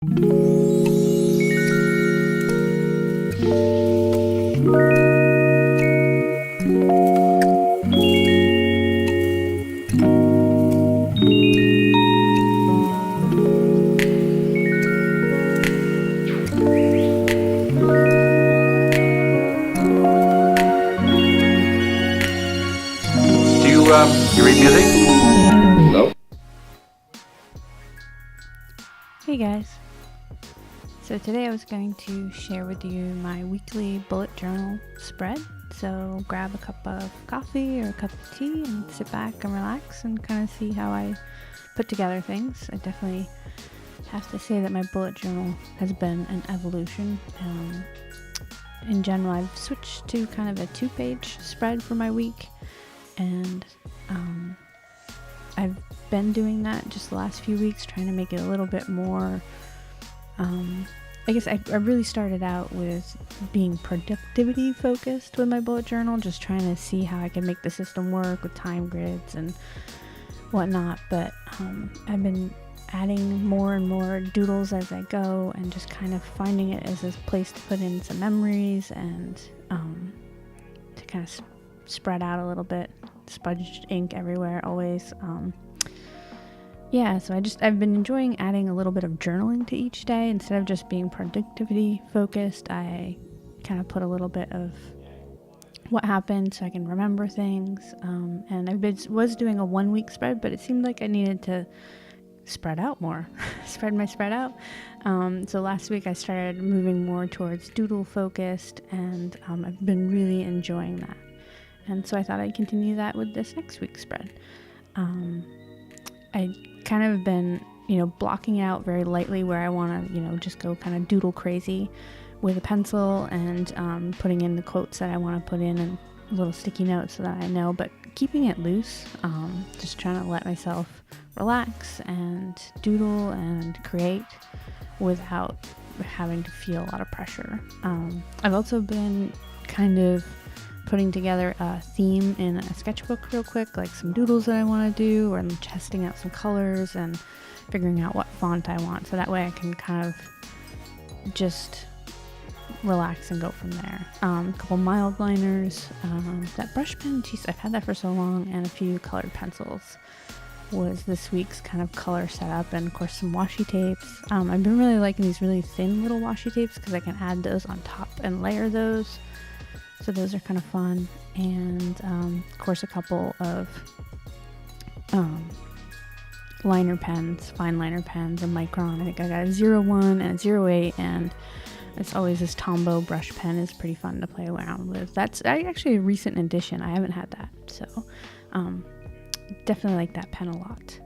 You read music? Hello? Hey guys. So today I was going to share with you my weekly bullet journal spread. So grab a cup of coffee or a cup of tea and sit back and relax and kind of see how I put together things. I definitely have to say that my bullet journal has been an evolution. In general, I've switched to kind of a 2-page spread for my week, and I've been doing that just the last few weeks, trying to make it a little bit more, I guess I really started out with being productivity focused with my bullet journal, just trying to see how I can make the system work with time grids and whatnot, but I've been adding more and more doodles as I go and just kind of finding it as a place to put in some memories and to kind of spread out a little bit. Smudged ink everywhere always. So I've been enjoying adding a little bit of journaling to each day. Instead of just being productivity focused, I kind of put a little bit of what happened so I can remember things. And was doing a 1-week spread, but it seemed like I needed to spread out more, spread out. So last week I started moving more towards doodle focused, and I've been really enjoying that. And so I thought I'd continue that with this next week's spread. I kind of been, blocking out very lightly where I want to, just go kind of doodle crazy with a pencil and putting in the quotes that I want to put in and little sticky notes so that I know, but keeping it loose, just trying to let myself relax and doodle and create without having to feel a lot of pressure. I've also been kind of putting together a theme in a sketchbook real quick, like some doodles that I want to do, or I'm testing out some colors and figuring out what font I want, so that way I can kind of just relax and go from there. A couple mild liners, that brush pen, geez, I've had that for so long, and a few colored pencils was this week's kind of color setup, and of course some washi tapes. I've been really liking these really thin little washi tapes because I can add those on top and layer those. So those are kind of fun. And of course a couple of liner pens, fine liner pens, a Micron. I think I got a 01 and a 08, and it's always this Tombow brush pen is pretty fun to play around with. That's actually a recent addition. I haven't had that. So definitely like that pen a lot.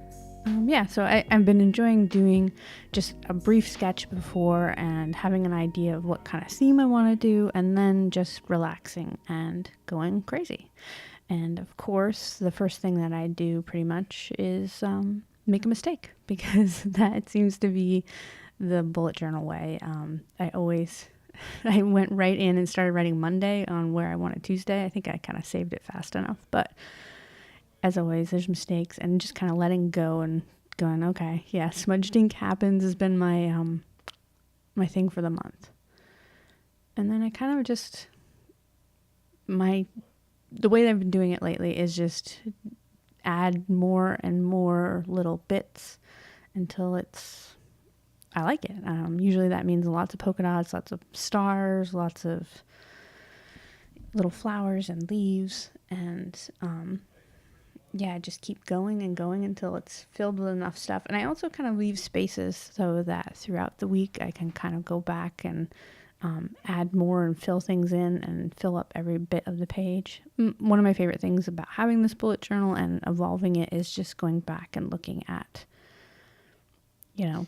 So I've been enjoying doing just a brief sketch before and having an idea of what kind of theme I want to do, and then just relaxing and going crazy. And of course, the first thing that I do pretty much is make a mistake, because that seems to be the bullet journal way. I went right in and started writing Monday on where I wanted Tuesday. I think I kind of saved it fast enough, but as always, there's mistakes, and just kind of letting go and going, okay, yeah, smudged ink happens has been my my thing for the month. And then I kind of just, the way that I've been doing it lately is just add more and more little bits until I like it. Usually that means lots of polka dots, lots of stars, lots of little flowers and leaves, and just keep going and going until it's filled with enough stuff. And I also kind of leave spaces so that throughout the week I can kind of go back and add more and fill things in and fill up every bit of the page. One of my favorite things about having this bullet journal and evolving it is just going back and looking at,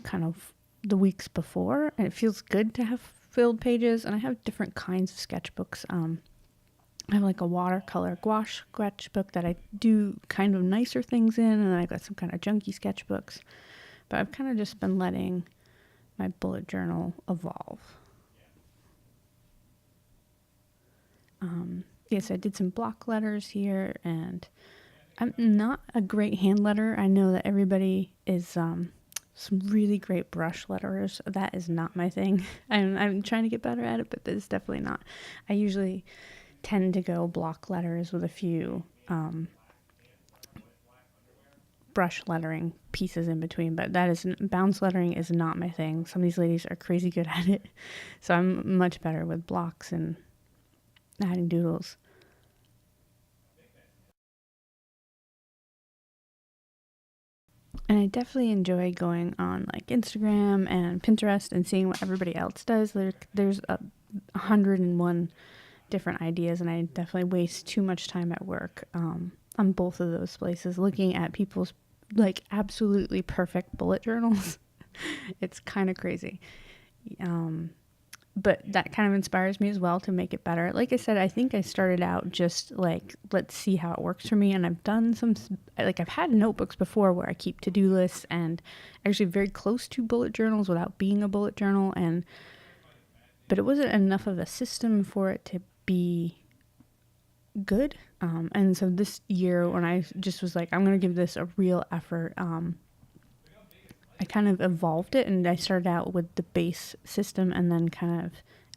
kind of the weeks before. And it feels good to have filled pages. And I have different kinds of sketchbooks. I have like a watercolor gouache sketchbook that I do kind of nicer things in, and then I've got some kind of junky sketchbooks. But I've kind of just been letting my bullet journal evolve. So I did some block letters here, and I'm not a great hand letter. I know that everybody is some really great brush letterers. That is not my thing. I'm trying to get better at it, but it's definitely not. I usually tend to go block letters with a few brush lettering pieces in between, but bounce lettering is not my thing. Some of these ladies are crazy good at it, so I'm much better with blocks and adding doodles. And I definitely enjoy going on like Instagram and Pinterest and seeing what everybody else does. There's 101 different ideas, and I definitely waste too much time at work on both of those places looking at people's like absolutely perfect bullet journals. It's kind of crazy. But that kind of inspires me as well to make it better. Like I said, I think I started out just like, let's see how it works for me. And I've done I've had notebooks before where I keep to-do lists and actually very close to bullet journals without being a bullet journal. But it wasn't enough of a system for it to be good. And so this year when I just was like, I'm going to give this a real effort, I kind of evolved it, and I started out with the base system and then kind of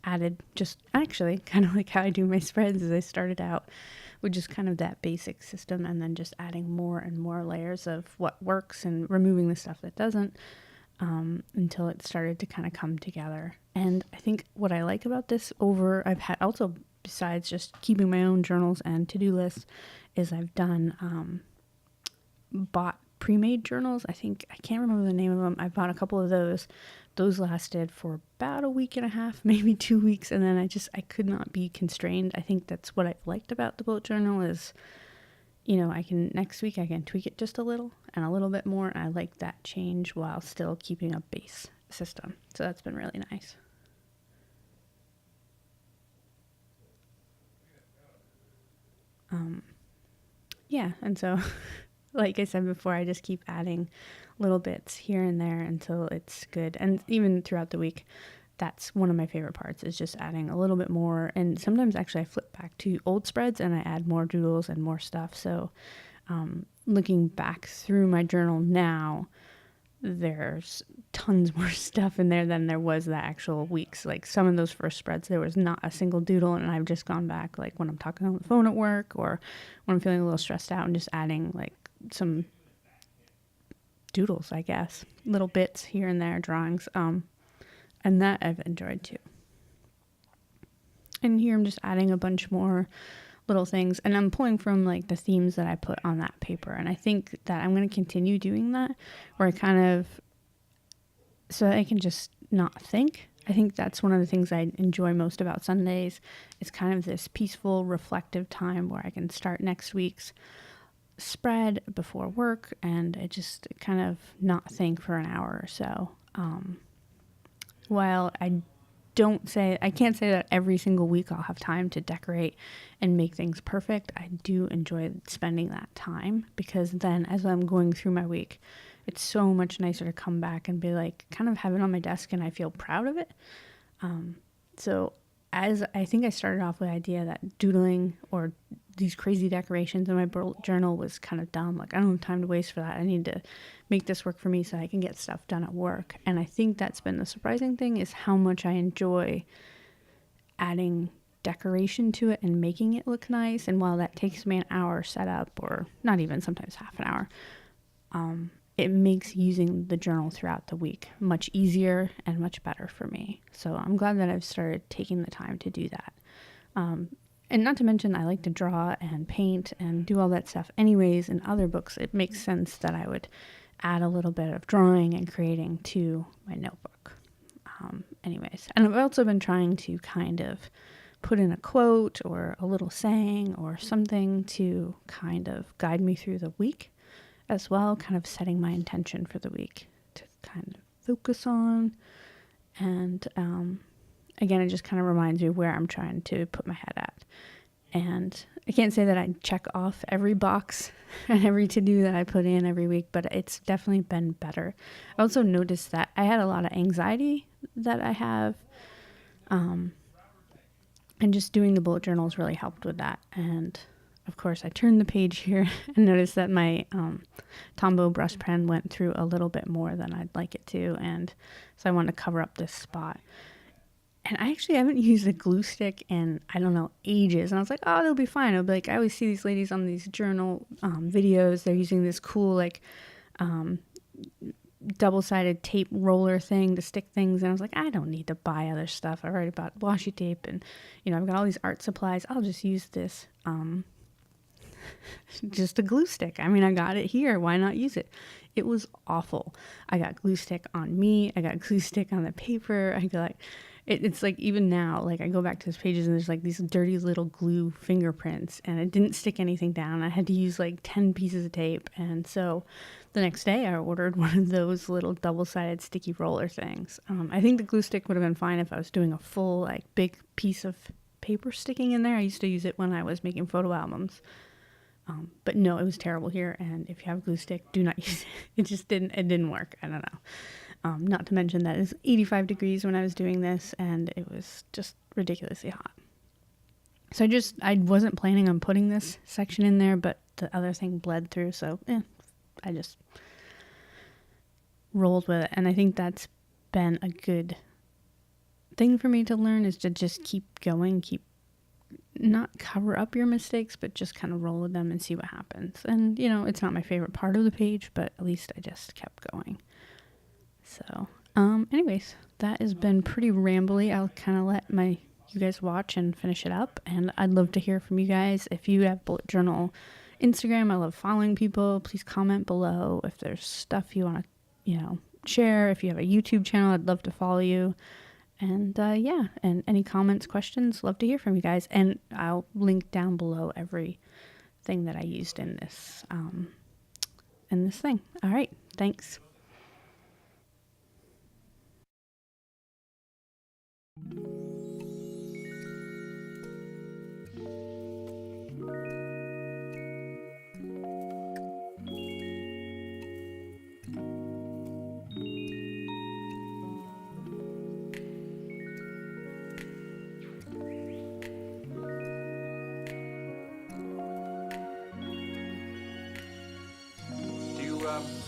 added just actually kind of like how I do my spreads is I started out with just kind of that basic system and then just adding more and more layers of what works and removing the stuff that doesn't, until it started to kind of come together. And I think what I like about this I've had also, besides just keeping my own journals and to-do lists, is I've done bought pre-made journals. I can't remember the name of them. I bought a couple of those. Those lasted for about a week and a half, maybe 2 weeks, and then I could not be constrained. I think that's what I've liked about the bullet journal is, next week I can tweak it just a little and a little bit more, and I like that change while still keeping a base system. So that's been really nice. Yeah, and so like I said before, I just keep adding little bits here and there until it's good. And even throughout the week, that's one of my favorite parts, is just adding a little bit more. And sometimes actually I flip back to old spreads and I add more doodles and more stuff. So looking back through my journal now, there's tons more stuff in there than there was the actual weeks. Like some of those first spreads, there was not a single doodle, and I've just gone back like when I'm talking on the phone at work or when I'm feeling a little stressed out and just adding like some doodles, I guess, little bits here and there, drawings, and that I've enjoyed too. And here I'm just adding a bunch more little things, and I'm pulling from like the themes that I put on that paper, and I think that I'm going to continue doing that, where I kind of, so that I can just not think. I think that's one of the things I enjoy most about Sundays. It's kind of this peaceful, reflective time where I can start next week's spread before work and I just kind of not think for an hour or so. While I can't say that every single week I'll have time to decorate and make things perfect, I do enjoy spending that time, because then as I'm going through my week, it's so much nicer to come back and be like, kind of have it on my desk and I feel proud of it. So as I think I started off with the idea that doodling or these crazy decorations in my journal was kind of dumb. Like, I don't have time to waste for that. I need to make this work for me so I can get stuff done at work. And I think that's been the surprising thing, is how much I enjoy adding decoration to it and making it look nice. And while that takes me an hour set up, or not even, sometimes half an hour, it makes using the journal throughout the week much easier and much better for me. So I'm glad that I've started taking the time to do that. And not to mention, I like to draw and paint and do all that stuff anyways. In other books, it makes sense that I would add a little bit of drawing and creating to my notebook. Anyways, and I've also been trying to kind of put in a quote or a little saying or something to kind of guide me through the week as well, kind of setting my intention for the week to kind of focus on. And again, it just kind of reminds me where I'm trying to put my head at. And I can't say that I check off every box and every to-do that I put in every week, but it's definitely been better. I also noticed that I had a lot of anxiety that I have, and just doing the bullet journals really helped with that. And of course, I turned the page here and noticed that my Tombow brush pen went through a little bit more than I'd like it to, and so I wanted to cover up this spot. And I actually haven't used a glue stick in, I don't know, ages. And I was like, oh, they'll be fine. I'll be like, I always see these ladies on these journal videos. They're using this cool, like, double-sided tape roller thing to stick things. And I was like, I don't need to buy other stuff. I've already bought washi tape. And, you know, I've got all these art supplies. I'll just use this, just a glue stick. I mean, I got it here. Why not use it? It was awful. I got glue stick on me. I got glue stick on the paper. I got... It's like, even now, like, I go back to those pages and there's like these dirty little glue fingerprints, and it didn't stick anything down. I had to use like 10 pieces of tape. And so the next day I ordered one of those little double-sided sticky roller things. I think the glue stick would have been fine if I was doing a full, like, big piece of paper sticking in there. I used to use it when I was making photo albums. But no, it was terrible here. And if you have a glue stick, do not use it. It didn't work. I don't know. Not to mention that it's 85 degrees when I was doing this, and it was just ridiculously hot. So I wasn't planning on putting this section in there, but the other thing bled through, so I just rolled with it. And I think that's been a good thing for me to learn, is to just keep going, not cover up your mistakes, but just kind of roll with them and see what happens. And, you know, it's not my favorite part of the page, but at least I just kept going. So, anyways, that has been pretty rambly. I'll kind of let you guys watch and finish it up. And I'd love to hear from you guys. If you have Bullet Journal Instagram, I love following people. Please comment below if there's stuff you want to, you know, share. If you have a YouTube channel, I'd love to follow you. And, yeah, and any comments, questions, love to hear from you guys. And I'll link down below everything that I used in this thing. All right. Thanks.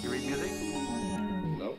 You read music? No.